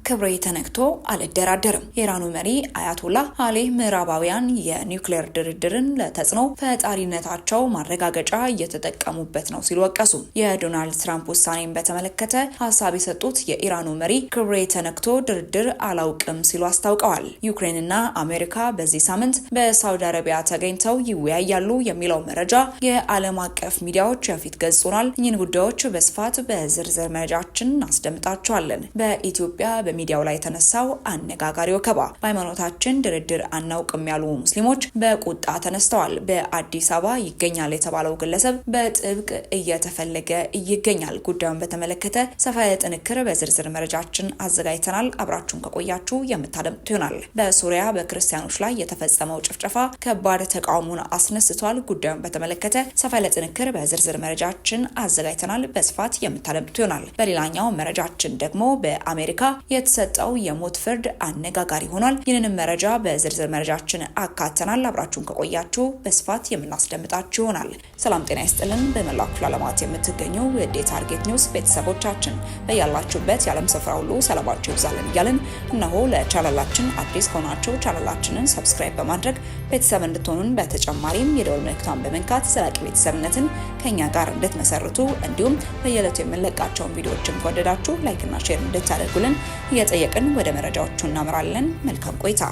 ክብሬ ተነክቶ አልደራደርም። የኢራኑ መሪ አያቶላህ አሊ ምዕራባውያን የኒውክሌር ድርድርን ለተጽዕኖ ፈጣሪነታቸው ማረጋገጫ እየተጠቀሙበት ነው ሲሉ ወቀሱ። የዶናልድ ትራምፕ ውሳኔን በተመለከተ ሀሳብ የሰጡት የኢራኑ መሪ ክብሬ ተነክቶ ድርድር አላውቅም ሲሉ አስታውቀዋል። ዩክሬንና አሜሪካ በዚህ ሳምንት በሳውዲ አረቢያ ተገኝተው ይወያያሉ የሚለው መረጃ የዓለም አቀፍ ሚዲያዎች የፊት ገጽ ሆኗል። እኚህን ጉዳዮች በስፋት በዝርዝር መረጃችን እናስደምጣቸዋለን። በኢትዮጵያ በሚዲያው ላይ የተነሳው አነጋጋሪ ወከባ፣ በሃይማኖታችን ድርድር አናውቅም ያሉ ሙስሊሞች በቁጣ ተነስተዋል። በአዲስ አበባ ይገኛል የተባለው ግለሰብ በጥብቅ እየተፈለገ ይገኛል። ጉዳዩን በተመለከተ ሰፋ ያለ ጥንክር በዝርዝር መረጃችን አዘጋጅተናል። አብራችሁን ከቆያችሁ የምታደምጡ ይሆናል። በሱሪያ በክርስቲያኖች ላይ የተፈጸመው ጭፍጨፋ ከባድ ተቃውሞን አስነስቷል። ጉዳዩን በተመለከተ ሰፋ ያለ ጥንክር በዝርዝር መረጃችን አዘጋጅተናል። በስፋት የምታደምጡ ይሆናል። በሌላኛው መረጃችን ደግሞ በአሜሪካ የተሰጠው የሞት ፍርድ አነጋጋሪ ሆኗል። ይህንንም መረጃ በዝርዝር መረጃችን አካተናል። አብራችሁን ከቆያችሁ በስፋት የምናስደምጣችሁ ይሆናል። ሰላም ጤና ይስጥልን። በመላው ክፍለ ዓለማት የምትገኙ የዴ ታርጌት ኒውስ ቤተሰቦቻችን በያላችሁበት የዓለም ስፍራ ሁሉ ሰላማችሁ ይብዛልን እያልን እነሆ ለቻናላችን አዲስ ከሆናችሁ ቻናላችንን ሰብስክራይብ በማድረግ ቤተሰብ እንድትሆኑን በተጨማሪም የደወል ምልክቷን በመንካት ዘላቂ ቤተሰብነትን ከኛ ጋር እንድትመሰርቱ እንዲሁም በየዕለቱ የምንለቃቸውን ቪዲዮዎችን ከወደዳችሁ ላይክና ሼር እንድታደርጉልን እየጠየቅን ወደ መረጃዎቹ እናመራለን። መልካም ቆይታ።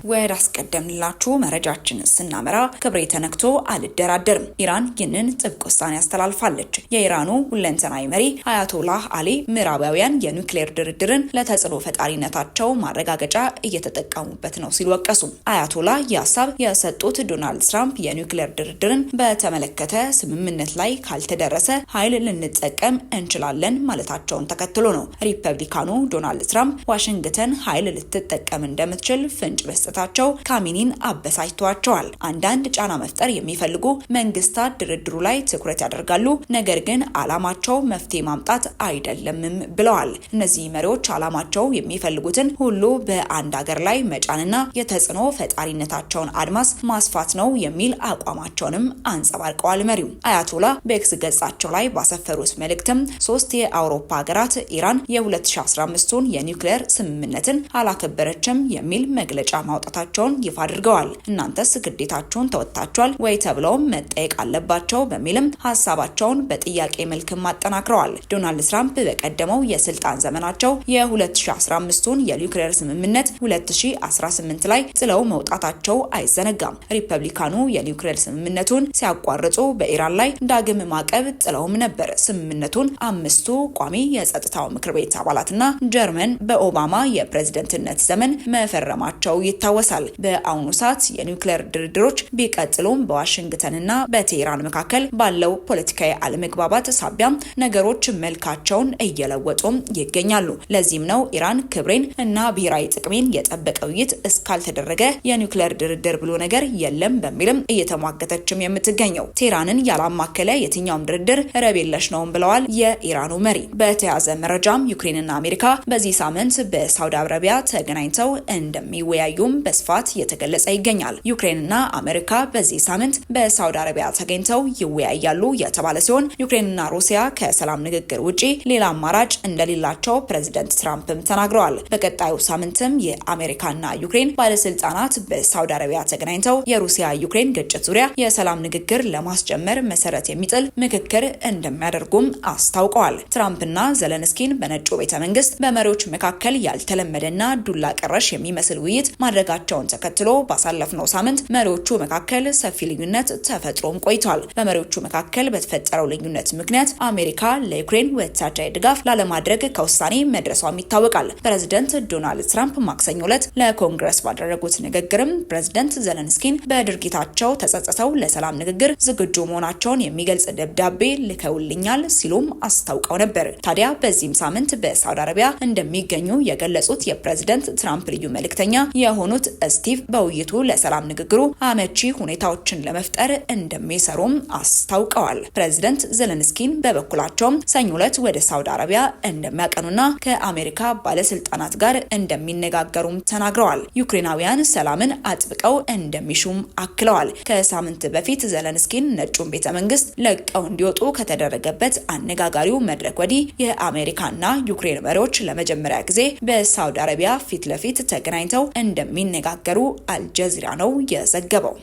ወደ አስቀደምንላችሁ መረጃችን ስናመራ ክብሬ ተነክቶ አልደራደርም፣ ኢራን ይህንን ጥብቅ ውሳኔ አስተላልፋለች። የኢራኑ ሁለንተናዊ መሪ አያቶላህ አሊ ምዕራባውያን የኒውክሌር ድርድርን ለተጽዕኖ ፈጣሪነታቸው ማረጋገጫ እየተጠቀሙበት ነው ሲሉ ወቀሱ። አያቶላህ የሀሳብ የሰጡት ዶናልድ ትራምፕ የኒውክሌር ድርድርን በተመለከተ ስምምነት ላይ ካልተደረሰ ኃይል ልንጠቀም እንችላለን ማለታቸውን ተከትሎ ነው። ሪፐብሊካኑ ዶናልድ ትራምፕ ዋሽንግተን ኃይል ልትጠቀም እንደምትችል ፍንጭ ታቸው ካሚኒን አበሳጭቷቸዋል። አንዳንድ ጫና መፍጠር የሚፈልጉ መንግስታት ድርድሩ ላይ ትኩረት ያደርጋሉ፣ ነገር ግን አላማቸው መፍትሄ ማምጣት አይደለምም ብለዋል። እነዚህ መሪዎች አላማቸው የሚፈልጉትን ሁሉ በአንድ ሀገር ላይ መጫንና የተጽዕኖ ፈጣሪነታቸውን አድማስ ማስፋት ነው የሚል አቋማቸውንም አንጸባርቀዋል። መሪው አያቶላ በኤክስ ገጻቸው ላይ ባሰፈሩት መልእክትም ሶስት የአውሮፓ ሀገራት ኢራን የ2015ቱን የኒውክሌር ስምምነትን አላከበረችም የሚል መግለጫ ማውጣታቸውን ይፋ አድርገዋል። እናንተስ ግዴታችሁን ተወጥታችኋል ወይ ተብለውም መጠየቅ አለባቸው በሚልም ሀሳባቸውን በጥያቄ መልክም አጠናክረዋል። ዶናልድ ትራምፕ በቀደመው የስልጣን ዘመናቸው የ2015ቱን የኒውክሌር ስምምነት 2018 ላይ ጥለው መውጣታቸው አይዘነጋም። ሪፐብሊካኑ የኒውክሌር ስምምነቱን ሲያቋርጡ በኢራን ላይ ዳግም ማዕቀብ ጥለውም ነበር። ስምምነቱን አምስቱ ቋሚ የጸጥታው ምክር ቤት አባላትና ጀርመን በኦባማ የፕሬዝደንትነት ዘመን መፈረማቸው ይታወሳል። በአሁኑ ሰዓት የኒውክሌር ድርድሮች ቢቀጥሉም በዋሽንግተንና በቴህራን መካከል ባለው ፖለቲካዊ አለመግባባት ሳቢያ ነገሮች መልካቸውን እየለወጡ ይገኛሉ። ለዚህም ነው ኢራን ክብሬን እና ብሔራዊ ጥቅሜን የጠበቀ ውይይት እስካልተደረገ የኒውክሌር ድርድር ብሎ ነገር የለም በሚልም እየተሟገተችም የምትገኘው። ቴህራንን ያላማከለ የትኛውም ድርድር ረብ የለሽ ነውም ብለዋል የኢራኑ መሪ። በተያያዘ መረጃም ዩክሬንና አሜሪካ በዚህ ሳምንት በሳውዲ አረቢያ ተገናኝተው እንደሚወያዩ በስፋት እየተገለጸ ይገኛል። ዩክሬንና አሜሪካ በዚህ ሳምንት በሳውዲ አረቢያ ተገኝተው ይወያያሉ የተባለ ሲሆን ዩክሬንና ሩሲያ ከሰላም ንግግር ውጪ ሌላ አማራጭ እንደሌላቸው ፕሬዝዳንት ትራምፕም ተናግረዋል። በቀጣዩ ሳምንትም የአሜሪካና ዩክሬን ባለስልጣናት በሳውዲ አረቢያ ተገናኝተው የሩሲያ ዩክሬን ግጭት ዙሪያ የሰላም ንግግር ለማስጀመር መሰረት የሚጥል ምክክር እንደሚያደርጉም አስታውቀዋል። ትራምፕና ዘለንስኪን በነጩ ቤተመንግስት በመሪዎች መካከል ያልተለመደና ዱላ ቀረሽ የሚመስል ውይይት ማድረጋቸውን ተከትሎ ባሳለፍነው ሳምንት መሪዎቹ መካከል ሰፊ ልዩነት ተፈጥሮም ቆይቷል። በመሪዎቹ መካከል በተፈጠረው ልዩነት ምክንያት አሜሪካ ለዩክሬን ወታደራዊ ድጋፍ ላለማድረግ ከውሳኔ መድረሷም ይታወቃል። ፕሬዝዳንት ዶናልድ ትራምፕ ማክሰኞ ዕለት ለኮንግረስ ባደረጉት ንግግርም ፕሬዝዳንት ዘለንስኪን በድርጊታቸው ተጸጽተው ለሰላም ንግግር ዝግጁ መሆናቸውን የሚገልጽ ደብዳቤ ልከውልኛል ሲሉም አስታውቀው ነበር። ታዲያ በዚህም ሳምንት በሳውዲ አረቢያ እንደሚገኙ የገለጹት የፕሬዝዳንት ትራምፕ ልዩ መልእክተኛ የሆኑት የሆኑት ስቲቭ በውይይቱ ለሰላም ንግግሩ አመቺ ሁኔታዎችን ለመፍጠር እንደሚሰሩም አስታውቀዋል። ፕሬዝዳንት ዘለንስኪን በበኩላቸው ሰኞ ዕለት ወደ ሳውዲ አረቢያ እንደሚያቀኑና ከአሜሪካ ባለስልጣናት ጋር እንደሚነጋገሩም ተናግረዋል። ዩክሬናውያን ሰላምን አጥብቀው እንደሚሹም አክለዋል። ከሳምንት በፊት ዘለንስኪን ነጩን ቤተ መንግስት ለቀው እንዲወጡ ከተደረገበት አነጋጋሪው መድረክ ወዲህ የአሜሪካና ዩክሬን መሪዎች ለመጀመሪያ ጊዜ በሳውዲ አረቢያ ፊት ለፊት ተገናኝተው እንደሚነጋገሩ አልጀዚራ ነው የዘገበው።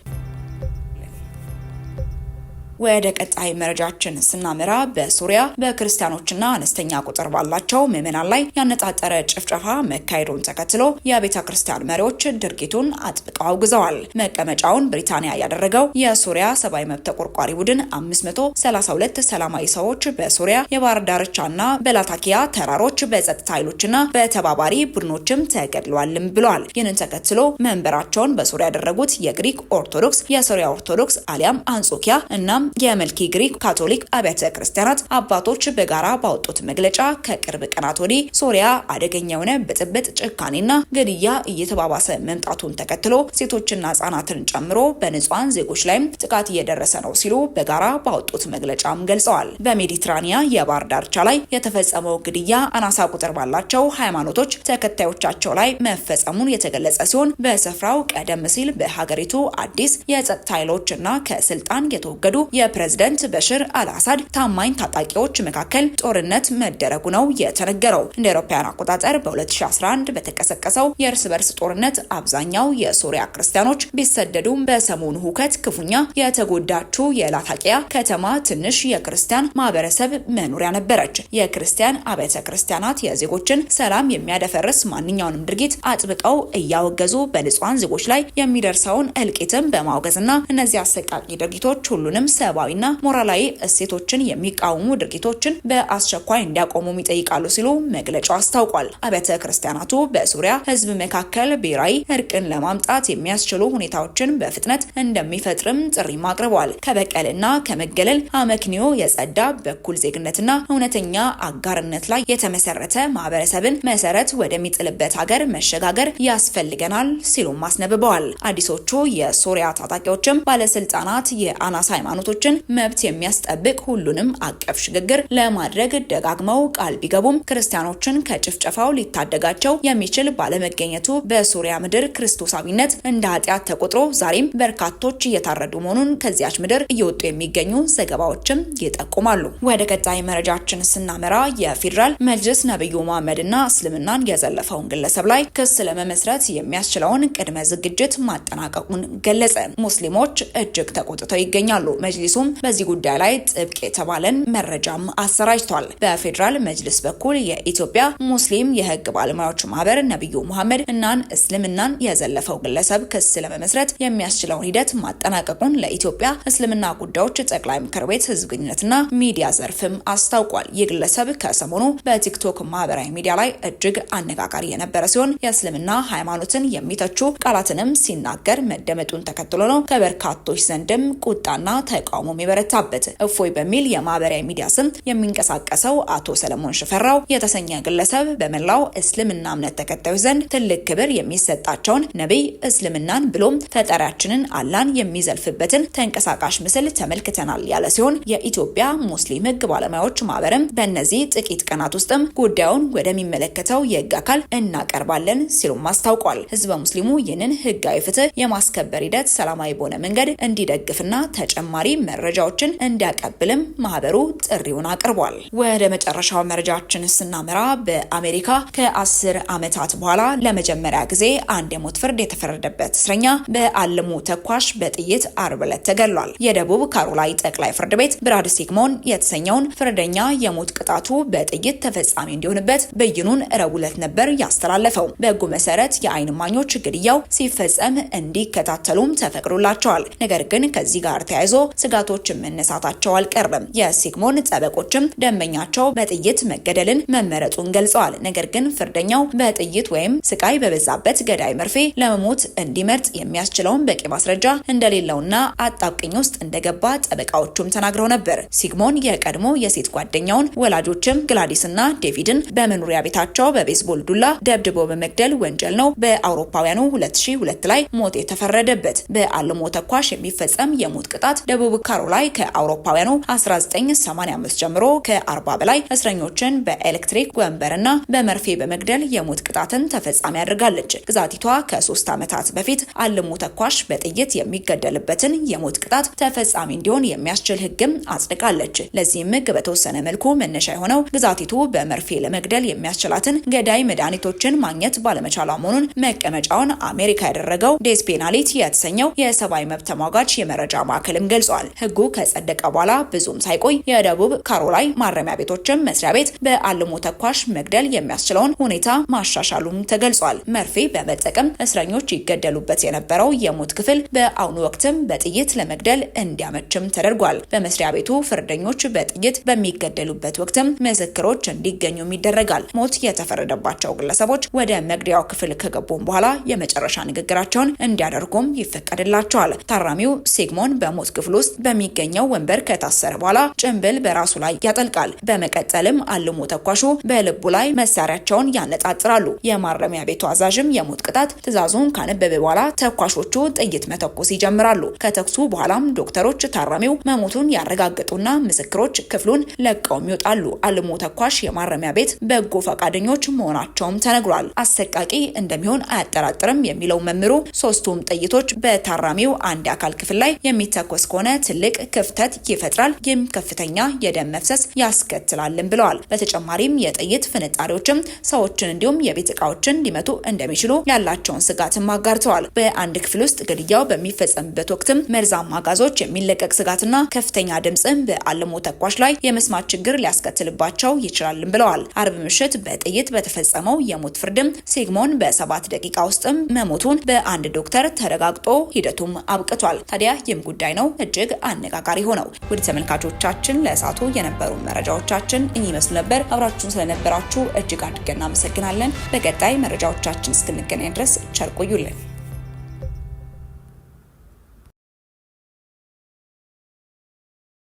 ወደ ቀጣይ መረጃችን ስናመራ በሱሪያ በክርስቲያኖችና አነስተኛ ቁጥር ባላቸው ምዕመናን ላይ ያነጣጠረ ጭፍጨፋ መካሄዱን ተከትሎ የቤተ ክርስቲያን መሪዎች ድርጊቱን አጥብቀው አውግዘዋል። መቀመጫውን ብሪታንያ ያደረገው የሱሪያ ሰብአዊ መብት ተቆርቋሪ ቡድን 532 ሰላማዊ ሰዎች በሱሪያ የባህር ዳርቻና በላታኪያ ተራሮች በጸጥታ ኃይሎችና በተባባሪ ቡድኖችም ተገድለዋልም ብለዋል። ይህንን ተከትሎ መንበራቸውን በሱሪያ ያደረጉት የግሪክ ኦርቶዶክስ፣ የሱሪያ ኦርቶዶክስ አሊያም አንጾኪያ እና የመልኪ ግሪክ ካቶሊክ አብያተ ክርስቲያናት አባቶች በጋራ ባወጡት መግለጫ ከቅርብ ቀናት ወዲህ ሶሪያ አደገኛ የሆነ ብጥብጥ፣ ጭካኔና ግድያ እየተባባሰ መምጣቱን ተከትሎ ሴቶችና ህጻናትን ጨምሮ በንጹሃን ዜጎች ላይም ጥቃት እየደረሰ ነው ሲሉ በጋራ ባወጡት መግለጫም ገልጸዋል። በሜዲትራኒያ የባህር ዳርቻ ላይ የተፈጸመው ግድያ አናሳ ቁጥር ባላቸው ሃይማኖቶች ተከታዮቻቸው ላይ መፈጸሙን የተገለጸ ሲሆን በስፍራው ቀደም ሲል በሀገሪቱ አዲስ የጸጥታ ኃይሎችና ከስልጣን የተወገዱ የፕሬዝዳንት በሽር አልአሳድ ታማኝ ታጣቂዎች መካከል ጦርነት መደረጉ ነው የተነገረው። እንደ አውሮፓውያን አቆጣጠር በ2011 በተቀሰቀሰው የእርስ በርስ ጦርነት አብዛኛው የሶሪያ ክርስቲያኖች ቢሰደዱም በሰሞኑ ሁከት ክፉኛ የተጎዳችው የላታቂያ ከተማ ትንሽ የክርስቲያን ማህበረሰብ መኖሪያ ነበረች። የክርስቲያን አብያተ ክርስቲያናት የዜጎችን ሰላም የሚያደፈርስ ማንኛውንም ድርጊት አጥብቀው እያወገዙ በንጹሃን ዜጎች ላይ የሚደርሰውን እልቂትም በማውገዝና እነዚህ አሰቃቂ ድርጊቶች ሁሉንም ሰብአዊና ሞራላዊ እሴቶችን የሚቃወሙ ድርጊቶችን በአስቸኳይ እንዲያቆሙም ይጠይቃሉ ሲሉ መግለጫው አስታውቋል። አብያተ ክርስቲያናቱ በሱሪያ ህዝብ መካከል ብሔራዊ እርቅን ለማምጣት የሚያስችሉ ሁኔታዎችን በፍጥነት እንደሚፈጥርም ጥሪም አቅርበዋል። ከበቀልና ከመገለል አመክንዮ የጸዳ በኩል ዜግነትና እውነተኛ አጋርነት ላይ የተመሰረተ ማህበረሰብን መሰረት ወደሚጥልበት ሀገር መሸጋገር ያስፈልገናል ሲሉም አስነብበዋል። አዲሶቹ የሶሪያ ታጣቂዎችም ባለስልጣናት የአናሳ ሃይማኖቶችን መብት የሚያስጠብቅ ሁሉንም አቀፍ ሽግግር ለማድረግ ደጋግመው ቃል ቢገቡም ክርስቲያኖችን ከጭፍጨፋው ሊታደጋቸው የሚችል ባለመገኘቱ በሱሪያ ምድር ክርስቶሳዊነት እንደ ኃጢአት ተቆጥሮ ዛሬም በርካቶች እየታረዱ መሆኑን ከዚያች ምድር እየወጡ የሚገኙ ዘገባዎችም ይጠቁማሉ። ወደ ቀጣይ መረጃችን ስናመራ የፌዴራል መጅልስ ነብዩ መሐመድና እስልምናን የዘለፈውን ግለሰብ ላይ ክስ ለመመስረት የሚያስችለውን ቅድመ ዝግጅት ማጠናቀቁን ገለጸ። ሙስሊሞች እጅግ ተቆጥተው ይገኛሉ። መጅሊሱም በዚህ ጉዳይ ላይ ጥብቅ የተባለን መረጃም አሰራጭቷል። በፌዴራል መጅልስ በኩል የኢትዮጵያ ሙስሊም የህግ ባለሙያዎች ማህበር ነብዩ መሐመድ እናን እስልምናን የዘለፈው ግለሰብ ክስ ለመመስረት የሚያስችለውን ሂደት ማጠናቀቁን ለኢትዮጵያ እስልምና ጉዳዮች ጠቅላይ ምክር ቤት ህዝብ ግንኙነትና ሚዲያ ዘርፍም አስታውቋል። ይህ ግለሰብ ከሰሞኑ በቲክቶክ ማህበራዊ ሚዲያ ላይ እጅግ አነጋጋሪ የነበረ ሲሆን የእስልምና ሃይማኖትን የሚተቹ ቃላትንም ሲናገር መደመጡን ተከትሎ ነው ከበርካቶች ዘንድም ቁጣና ተቃውሞም የበረታበት። እፎይ በሚል የማህበራዊ ሚዲያ ስም የሚንቀሳቀሰው አቶ ሰለሞን ሽፈራው የተሰኘ ግለሰብ በመላው እስልምና እምነት ተከታዮች ዘንድ ትልቅ ክብር የሚሰጣቸውን ነብይ እስልምናን ብሎም ፈጣሪያችንን አላህን የሚዘልፍበትን ተንቀሳቃሽ ምስል ተመልክተናል ያለ ሲሆን የኢትዮጵያ ሙስሊም ህግ ባለሙያዎች ማህበርም በእነዚህ ጥቂት ቀናት ውስጥም ጉዳዩን ወደሚመለከተው የህግ አካል እናቀርባለን ሲሉም አስታውቋል። ህዝበ ሙስሊሙ ይህንን ህጋዊ ፍትህ የማስከበር ሂደት ሰላማዊ በሆነ መንገድ እንዲደግፍና ተጨማሪ መረጃዎችን እንዲያቀብልም ማህበሩ ጥሪውን አቅርቧል። ወደ መጨረሻው መረጃችን ስናመራ በአሜሪካ ከ10 ዓመታት በኋላ ለመጀመሪያ ጊዜ አንድ የሞት ፍርድ የተፈረደበት እስረኛ በአልሙ ተኳሽ በጥይት አርብ ዕለት ተገድሏል። የደቡብ ካሮላይ ጠቅላይ ፍርድ ቤት ብራድ ሲግሞን የተሰኘውን ፍርደኛ የሞት ቅጣቱ በጥይት ተፈጻሚ እንዲሆንበት ብይኑን ረቡዕ ዕለት ነበር ያስተላለፈው። በህጉ መሰረት የአይን እማኞች ግድያው ሲፈጸም እንዲከታተሉም ተፈቅዶላቸዋል። ነገር ግን ከዚህ ጋር ተያይዞ ስጋቶች መነሳታቸው አልቀረም። የሲግሞን ጠበቆችም ደንበኛቸው በጥይት መገደልን መመረጡን ገልጸዋል። ነገር ግን ፍርደኛው በጥይት ወይም ስቃይ በበዛበት ገዳይ መርፌ ለመሞት እንዲመርጥ የሚያስችለውን በቂ ማስረጃ እንደሌለውና አጣብቂኝ ውስጥ እንደገባ ጠበቃዎቹም ተናግረው ነበር። ሲግሞን የቀድሞ የሴት ጓደኛውን ወላጆችም ግላዲስና ዴቪድን በመኖሪያ ቤታቸው በቤስቦል ዱላ ደብድቦ በመግደል ወንጀል ነው በአውሮፓውያኑ 2002 ላይ ሞት የተፈረደበት። በአልሞ ተኳሽ የሚፈጸም የሞት ቅጣት ደቡብ ካሮላይ ከአውሮፓውያኑ 1985 ጀምሮ ከ40 በላይ እስረኞችን በኤሌክትሪክ ወንበርና በመርፌ በመግደል የሞት ቅጣትን ተፈጻሚ ያደርጋለች። ግዛቲቷ ከ3 ዓመታት በፊት አልሞ ተኳሽ በጥይት የሚገደልበትን የሞት ቅጣት ተፈጻሚ እንዲሆን የሚያስችል ሕግም አጽድቃለች። ለዚህም ሕግ በተወሰነ መልኩ መነሻ የሆነው ግዛቲቱ በመርፌ ለመግደል የሚያስችላትን ገዳይ መድኃኒቶችን ማግኘት ባለመቻሏ መሆኑን መቀመጫውን አሜሪካ ያደረገው ዴዝ ፔናሊቲ የተሰኘው የሰብአዊ መብት ተሟጋች የመረጃ ማዕከልም ገልጿል። ሕጉ ከጸደቀ በኋላ ብዙም ሳይቆይ የደቡብ ካሮላይ ማረሚያ ቤቶችም መስሪያ ቤት በአልሞ ተኳሽ መግደል የሚያስችለውን ሁኔታ ማሻሻሉም ተገልጿል። መርፌ በመጠቀም እስረኞች ይገደሉበት የነበረው የሞት ክፍል በአሁኑ ወቅትም በጥይት ለመግደል እንዲያመችም ተደርጓል። በመስሪያ ቤቱ ፍርደኞች በጥይት በሚገደሉበት ወቅትም ምስክሮች እንዲገኙም ይደረጋል። ሞት የተፈረደባቸው ግለሰቦች ወደ መግደያው ክፍል ከገቡም በኋላ የመጨረሻ ንግግራቸውን እንዲያደርጉም ይፈቀድላቸዋል። ታራሚው ሲግሞን በሞት ክፍል ውስጥ በሚገኘው ወንበር ከታሰረ በኋላ ጭንብል በራሱ ላይ ያጠልቃል። በመቀጠልም አልሞ ተኳሹ በልቡ ላይ መሳሪያቸውን ያነጣጥራሉ። የማረሚያ ቤቱ አዛዥም የሞት ቅጣት ትዕዛዙን ካነበበ በኋላ ተኳሾቹ ጥይት መተኮስ ይጀምራሉ። ከተኩሱ በኋላም ዶክተሮች ታራሚው መሞቱን ያረጋግጡና ምስክሮች ክፍሉን ለቀውም ይወጣሉ። አልሞ ተኳሽ የማረሚያ ቤት በጎ ፈቃደኞች መሆናቸውም ተነግሯል። አሰቃቂ እንደሚሆን አያጠራጥርም የሚለው መምህሩ ሶስቱም ጥይቶች በታራሚው አንድ አካል ክፍል ላይ የሚተኮስ ከሆነ ትልቅ ክፍተት ይፈጥራል፣ ይህም ከፍተኛ የደም መፍሰስ ያስከትላልም ብለዋል። በተጨማሪም የጥይት ፍንጣሪዎችም ሰዎችን እንዲሁም የቤት እቃዎችን ሊመቱ እንደሚችሉ ያላቸውን ስጋትም አጋርተዋል። በአንድ ክፍል ውስጥ ግድያው በሚፈጸምበት ወቅትም መርዛማ ጋዞች የሚለቀቅ ስጋትና ከፍተኛ ድምጽም በአልሞ ተኳሽ ላይ የመስማት ችግር ሊያስከትልባቸው ይችላልም ብለዋል። አርብ ምሽት በጥይት በተፈጸመው የሞት ፍርድም ሲግሞን በ7 ደቂቃ ውስጥም መሞቱን በአንድ ዶክተር ተረጋግጦ ሂደቱም አብቅቷል። ታዲያ ይህም ጉዳይ ነው እጅግ አነጋጋሪ ሆነው። ውድ ተመልካቾቻችን ለእሳቱ የነበሩ መረጃዎቻችን እኚህ ይመስሉ ነበር። አብራችሁን ስለነበራችሁ እጅግ አድርገን እናመሰግናለን። በቀጣይ መረጃዎቻችን እስክንገናኝ ድረስ ቸር ቆዩልን።